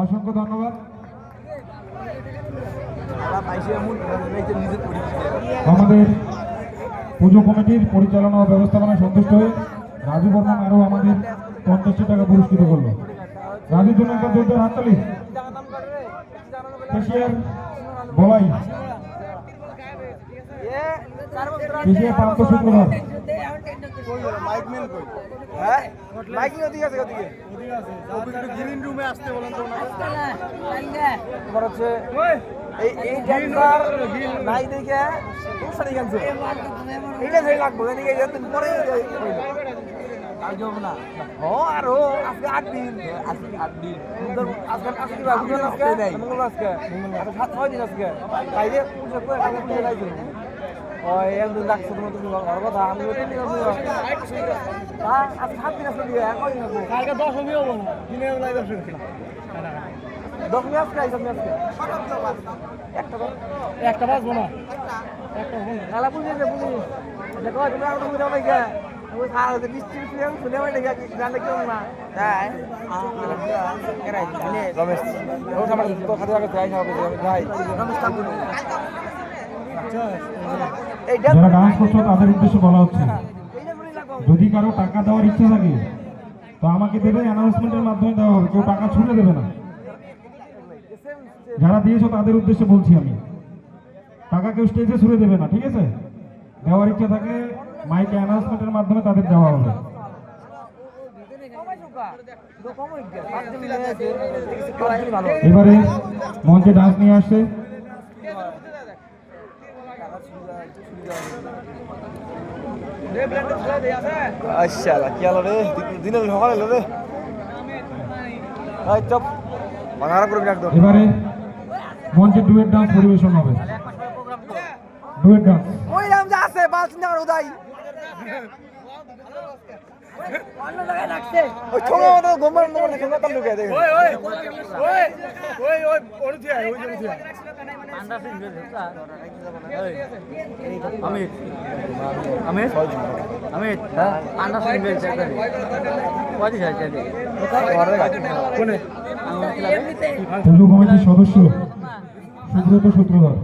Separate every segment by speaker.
Speaker 1: অসংখ্য ধন্যবাদ। আমাদের পুজো কমিটির পরিচালনা ও ব্যবস্থাপনায় সন্তুষ্ট হয়ে রাজু বর্মন আরও আমাদের 50 টাকা পুরস্কৃত করলো। রাজুর জন্য একটা জোরদার হাততালি। কেশিয়ার বলাই, কেশিয়ার প্রান্ত শুক্রবার।
Speaker 2: গ্রিন রুমে আসতে বলেন তো
Speaker 3: তোমার হচ্ছে এই ড্যান্সার নাই দেখে সারি গানছে এইটা ধরে লাগবো তুমি পরে আর যাবো না ও আরো আজকে 8 দিন আজকে 8 দিন আজকে আজকে আজকে আজকে 7-6 দিন আজকে তাইলে পুজো করে আগে পুজো গাইছো ওই একদিন লাগছে তুমি ঘর কথা আমি ওটা নিয়ে যাবো হ্যাঁ আজকে 7 দিন আসলে দিয়ে কয়দিন আসবো
Speaker 2: কালকে 10 হবো না দিনে বেলায় 10
Speaker 3: দশমী আজকে আইসবনি আজকে একটা বাজবো না একটা খেলা বুঝিয়েছে বুঝি দেখো তুমি আর তুমি যাও না ওই সারা যে বৃষ্টি ফিল্ম শুনে মানে গানটা কেমন না তাই কেরাই মানে রমেশ ও আমার তো খাতে আগে যাই হবে যাই রমেশ ঠাকুর এই
Speaker 1: যারা ডান্স করছো তাদের উদ্দেশ্যে বলা হচ্ছে যদি কারো টাকা দেওয়ার ইচ্ছা থাকে তো আমাকে দেবে, অ্যানাউন্সমেন্টের মাধ্যমে দেওয়া হবে, কেউ টাকা ছুঁড়ে দেবে না। যারা দিয়েছো তাদের উদ্দেশ্যে বলছি আমি, টাকা কেউ স্টেজে ছুঁড়ে দেবে না, ঠিক আছে? দেওয়ার ইচ্ছা থাকলে মাইকে অ্যানাউন্সমেন্টের মাধ্যমে তাদের দেওয়া হবে। এবারে মঞ্চে ডান্স নিয়ে আসছে
Speaker 3: আচ্ছা কি হলো রে দিনে সকালে এলো রে এই চপ বাংলা করে একদম
Speaker 1: এবারে মঞ্চে ডুয়েট ডান্স পরিবেশন হবে। ডুয়েট ডান্স
Speaker 3: ওই নাম যা আছে বাল চিন্তা করো দাই ওই ছোট মতো গোমর নম্বর দেখে না তালু কে দেখে
Speaker 2: ওই অনুথি আয় ওই অনুথি আয়
Speaker 4: अमित अमित अमित अन्ना सिंह बेल चेक करी कति छ चाहिँ
Speaker 2: কোনে
Speaker 1: পুজো কমিটির সদস্য সুব্রত সূত্রধর।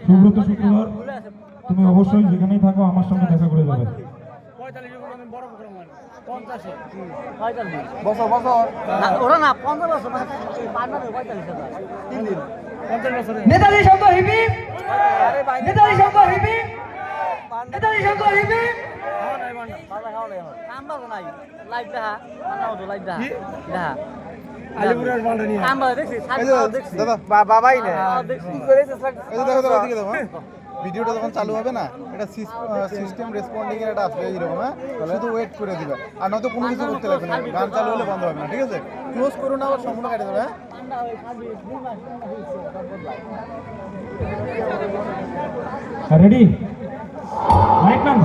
Speaker 1: সুব্রত সূত্রধর, তুমি অবশ্যই যেখানেই থাকো আমার সঙ্গে দেখা করে যাবে।
Speaker 2: 45 জন আমি বড় প্রোগ্রাম মানে 50
Speaker 3: বছর বছর
Speaker 4: ওরা না 15 বছর মানে পার্টনার 45 হাজার
Speaker 2: 3 দিন 50 বছরে
Speaker 5: নেতাজি সংঘ হিপি
Speaker 3: আরে ভাই
Speaker 5: নেতাজি সংঘ হিপি নেতাজি সংঘ হিপি
Speaker 2: খাওয়া নাই বান্না
Speaker 3: বাবা খাও নাই
Speaker 4: নাম্বার নাই লাইভ দেখা নাও তো লাইভ দেখা দেখা
Speaker 2: আলিপুরের বান্না নিয়ে
Speaker 4: নাম্বার দেখছি দেখছি
Speaker 6: দাদা
Speaker 3: বাবাই না
Speaker 4: দেখছি
Speaker 3: কি করেছে
Speaker 6: এই যে দেখো দাদা এদিকে দেখো হ্যাঁ? ভিডিওটা যখন চালু হবে না এটা সিস্টেম রেসপন্ডিং এর একটা আসবে এইরকম, হ্যাঁ শুধু ওয়েট করে দিবে আর নয়তো কোনো কিছু করতে লাগবে না, গান চালু হলে বন্ধ হবে না, ঠিক আছে? ক্লোজ করুন আবার সম্পূর্ণ কেটে দেবে, হ্যাঁ
Speaker 1: রেডি? Light man